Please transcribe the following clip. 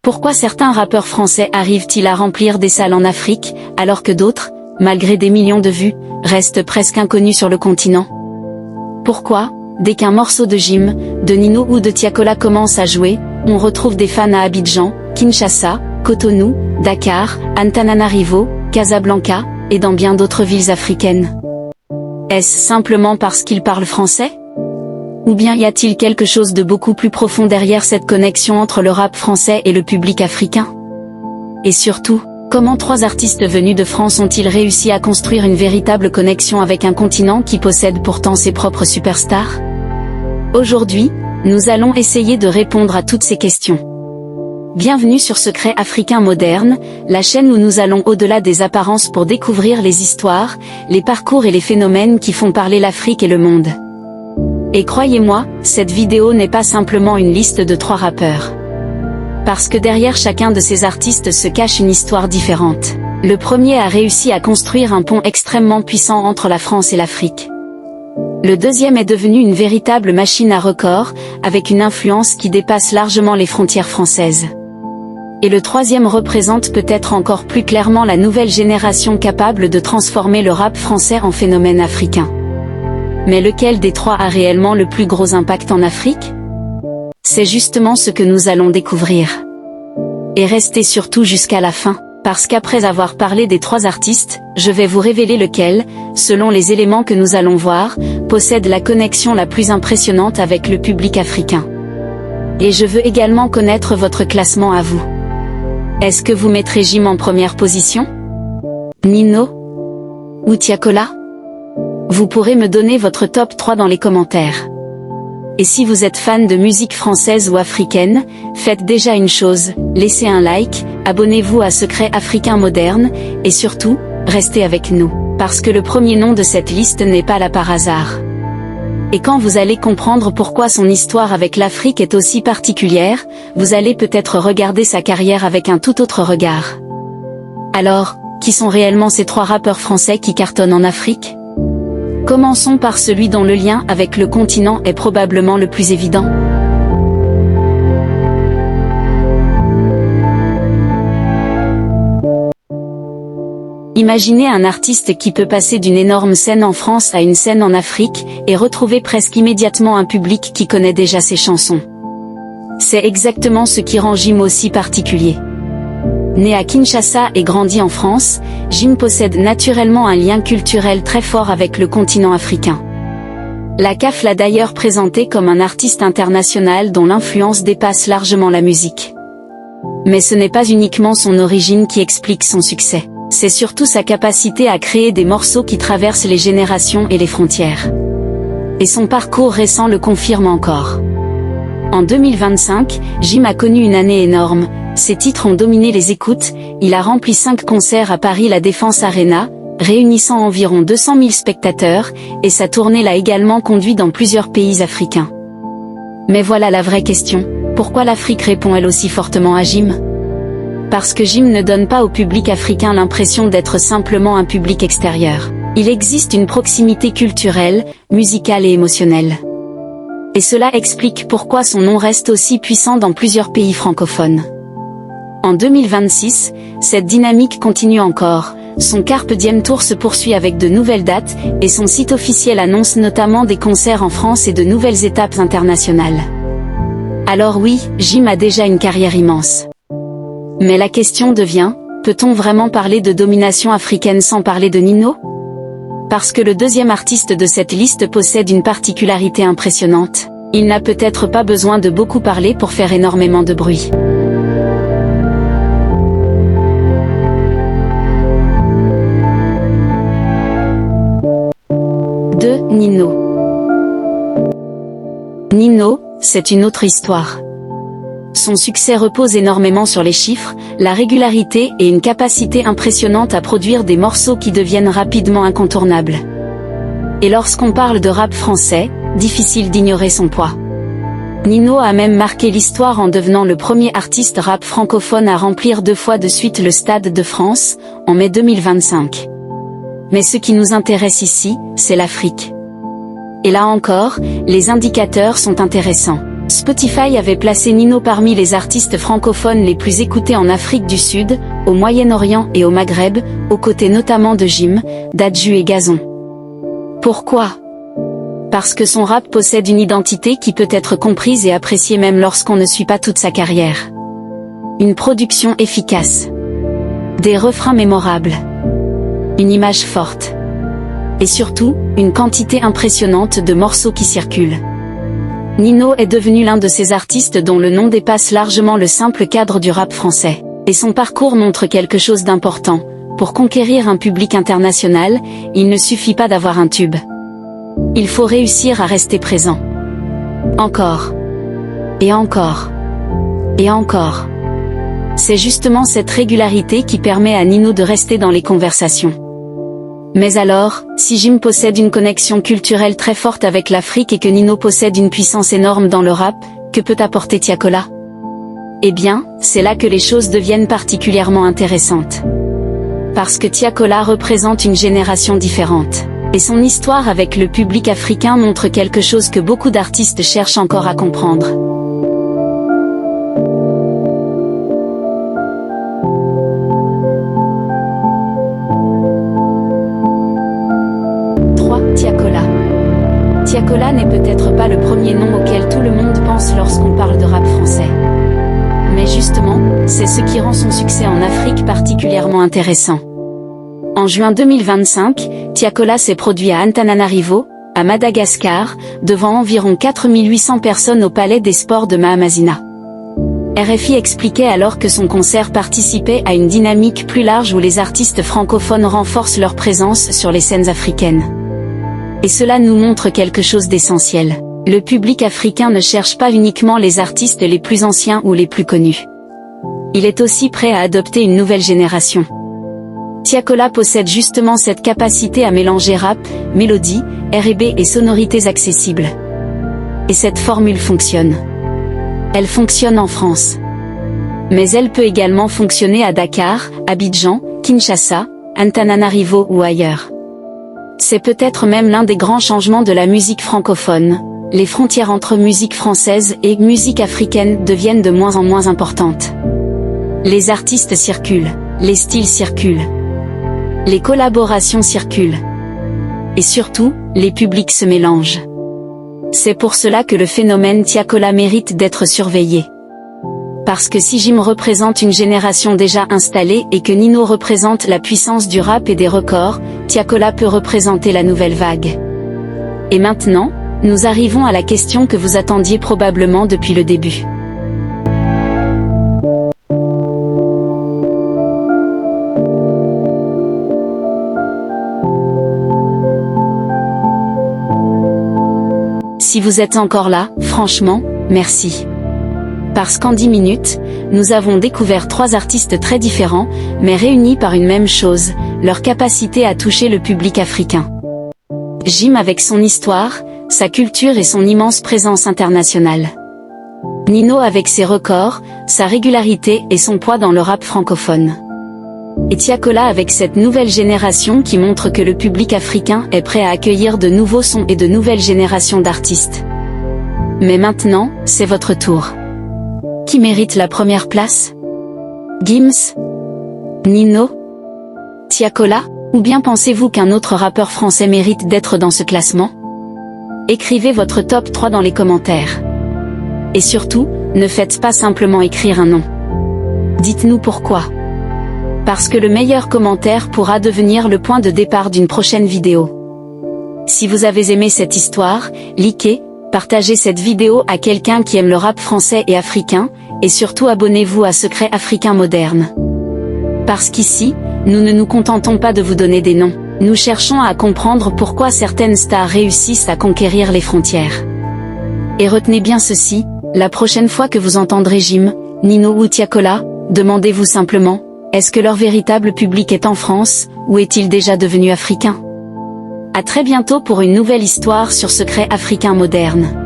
Pourquoi certains rappeurs français arrivent-ils à remplir des salles en Afrique, alors que d'autres, malgré des millions de vues, restent presque inconnus sur le continent? Pourquoi, dès qu'un morceau de Jim, de Nino ou de Tiakola commence à jouer, on retrouve des fans à Abidjan, Kinshasa, Cotonou, Dakar, Antananarivo, Casablanca, et dans bien d'autres villes africaines? Est-ce simplement parce qu'ils parlent français? Ou bien y a-t-il quelque chose de beaucoup plus profond derrière cette connexion entre le rap français et le public africain? Et surtout, comment 3 artistes venus de France ont-ils réussi à construire une véritable connexion avec un continent qui possède pourtant ses propres superstars? Aujourd'hui, nous allons essayer de répondre à toutes ces questions. Bienvenue sur Secrets Africains Modernes, la chaîne où nous allons au-delà des apparences pour découvrir les histoires, les parcours et les phénomènes qui font parler l'Afrique et le monde. Et croyez-moi, cette vidéo n'est pas simplement une liste de 3 rappeurs. Parce que derrière chacun de ces artistes se cache une histoire différente. Le premier a réussi à construire un pont extrêmement puissant entre la France et l'Afrique. Le deuxième est devenu une véritable machine à record, avec une influence qui dépasse largement les frontières françaises. Et le troisième représente peut-être encore plus clairement la nouvelle génération capable de transformer le rap français en phénomène africain. Mais lequel des 3 a réellement le plus gros impact en Afrique? C'est justement ce que nous allons découvrir. Et restez surtout jusqu'à la fin, parce qu'après avoir parlé des 3 artistes, je vais vous révéler lequel, selon les éléments que nous allons voir, possède la connexion la plus impressionnante avec le public africain. Et je veux également connaître votre classement à vous. Est-ce que vous mettrez Jim en première position? Nino? Ou Tiakola? Vous pourrez me donner votre top 3 dans les commentaires. Et si vous êtes fan de musique française ou africaine, faites déjà une chose, laissez un like, abonnez-vous à Secrets Africains Modernes, et surtout, restez avec nous, parce que le premier nom de cette liste n'est pas là par hasard. Et quand vous allez comprendre pourquoi son histoire avec l'Afrique est aussi particulière, vous allez peut-être regarder sa carrière avec un tout autre regard. Alors, qui sont réellement ces 3 rappeurs français qui cartonnent en Afrique? Commençons par celui dont le lien avec le continent est probablement le plus évident. Imaginez un artiste qui peut passer d'une énorme scène en France à une scène en Afrique, et retrouver presque immédiatement un public qui connaît déjà ses chansons. C'est exactement ce qui rend Jim aussi particulier. Né à Kinshasa et grandi en France, Jim possède naturellement un lien culturel très fort avec le continent africain. La CAF l'a d'ailleurs présenté comme un artiste international dont l'influence dépasse largement la musique. Mais ce n'est pas uniquement son origine qui explique son succès, c'est surtout sa capacité à créer des morceaux qui traversent les générations et les frontières. Et son parcours récent le confirme encore. En 2025, Jim a connu une année énorme. Ses titres ont dominé les écoutes, il a rempli 5 concerts à Paris La Défense Arena, réunissant environ 200 000 spectateurs, et sa tournée l'a également conduit dans plusieurs pays africains. Mais voilà la vraie question, pourquoi l'Afrique répond elle aussi fortement à Jim? Parce que Jim ne donne pas au public africain l'impression d'être simplement un public extérieur. Il existe une proximité culturelle, musicale et émotionnelle. Et cela explique pourquoi son nom reste aussi puissant dans plusieurs pays francophones. En 2026, cette dynamique continue encore, son Carpe Diem Tour se poursuit avec de nouvelles dates, et son site officiel annonce notamment des concerts en France et de nouvelles étapes internationales. Alors oui, Jim a déjà une carrière immense. Mais la question devient, peut-on vraiment parler de domination africaine sans parler de Nino? Parce que le deuxième artiste de cette liste possède une particularité impressionnante, il n'a peut-être pas besoin de beaucoup parler pour faire énormément de bruit. Nino. Nino, c'est une autre histoire. Son succès repose énormément sur les chiffres, la régularité et une capacité impressionnante à produire des morceaux qui deviennent rapidement incontournables. Et lorsqu'on parle de rap français, difficile d'ignorer son poids. Nino a même marqué l'histoire en devenant le premier artiste rap francophone à remplir 2 fois de suite le Stade de France, en mai 2025. Mais ce qui nous intéresse ici, c'est l'Afrique. Et là encore, les indicateurs sont intéressants. Spotify avait placé Nino parmi les artistes francophones les plus écoutés en Afrique du Sud, au Moyen-Orient et au Maghreb, aux côtés notamment de Jim, Dadju et Gazon. Pourquoi ? Parce que son rap possède une identité qui peut être comprise et appréciée même lorsqu'on ne suit pas toute sa carrière. Une production efficace. Des refrains mémorables. Une image forte. Et surtout, une quantité impressionnante de morceaux qui circulent. Nino est devenu l'un de ces artistes dont le nom dépasse largement le simple cadre du rap français. Et son parcours montre quelque chose d'important. Pour conquérir un public international, il ne suffit pas d'avoir un tube. Il faut réussir à rester présent. Encore. Et encore. Et encore. C'est justement cette régularité qui permet à Nino de rester dans les conversations. Mais alors, si Jim possède une connexion culturelle très forte avec l'Afrique et que Nino possède une puissance énorme dans le rap, que peut apporter Tiakola ? Eh bien, c'est là que les choses deviennent particulièrement intéressantes. Parce que Tiakola représente une génération différente. Et son histoire avec le public africain montre quelque chose que beaucoup d'artistes cherchent encore à comprendre. Tiakola n'est peut-être pas le premier nom auquel tout le monde pense lorsqu'on parle de rap français. Mais justement, c'est ce qui rend son succès en Afrique particulièrement intéressant. En juin 2025, Tiakola s'est produit à Antananarivo, à Madagascar, devant environ 4800 personnes au Palais des Sports de Mahamazina. RFI expliquait alors que son concert participait à une dynamique plus large où les artistes francophones renforcent leur présence sur les scènes africaines. Et cela nous montre quelque chose d'essentiel. Le public africain ne cherche pas uniquement les artistes les plus anciens ou les plus connus. Il est aussi prêt à adopter une nouvelle génération. Tiakola possède justement cette capacité à mélanger rap, mélodie, R&B et sonorités accessibles. Et cette formule fonctionne. Elle fonctionne en France. Mais elle peut également fonctionner à Dakar, Abidjan, Kinshasa, Antananarivo ou ailleurs. C'est peut-être même l'un des grands changements de la musique francophone. Les frontières entre musique française et musique africaine deviennent de moins en moins importantes. Les artistes circulent, les styles circulent, les collaborations circulent. Et surtout, les publics se mélangent. C'est pour cela que le phénomène Tiakola mérite d'être surveillé. Parce que si Jim représente une génération déjà installée et que Nino représente la puissance du rap et des records, Tiakola peut représenter la nouvelle vague. Et maintenant, nous arrivons à la question que vous attendiez probablement depuis le début. Si vous êtes encore là, franchement, merci. Parce qu'en 10 minutes, nous avons découvert 3 artistes très différents, mais réunis par une même chose, leur capacité à toucher le public africain. Jim avec son histoire, sa culture et son immense présence internationale. Nino avec ses records, sa régularité et son poids dans le rap francophone. Et Tiakola avec cette nouvelle génération qui montre que le public africain est prêt à accueillir de nouveaux sons et de nouvelles générations d'artistes. Mais maintenant, c'est votre tour. Qui mérite la première place ? Gims ? Nino ? Tiakola ? Ou bien pensez-vous qu'un autre rappeur français mérite d'être dans ce classement ? Écrivez votre top 3 dans les commentaires. Et surtout, ne faites pas simplement écrire un nom. Dites-nous pourquoi. Parce que le meilleur commentaire pourra devenir le point de départ d'une prochaine vidéo. Si vous avez aimé cette histoire, likez, partagez cette vidéo à quelqu'un qui aime le rap français et africain, et surtout abonnez-vous à Secret Africain Moderne. Parce qu'ici, nous ne nous contentons pas de vous donner des noms, nous cherchons à comprendre pourquoi certaines stars réussissent à conquérir les frontières. Et retenez bien ceci, la prochaine fois que vous entendrez Jim, Nino ou Tiakola, demandez-vous simplement, est-ce que leur véritable public est en France, ou est-il déjà devenu africain ? À très bientôt pour une nouvelle histoire sur Secret Africain Moderne.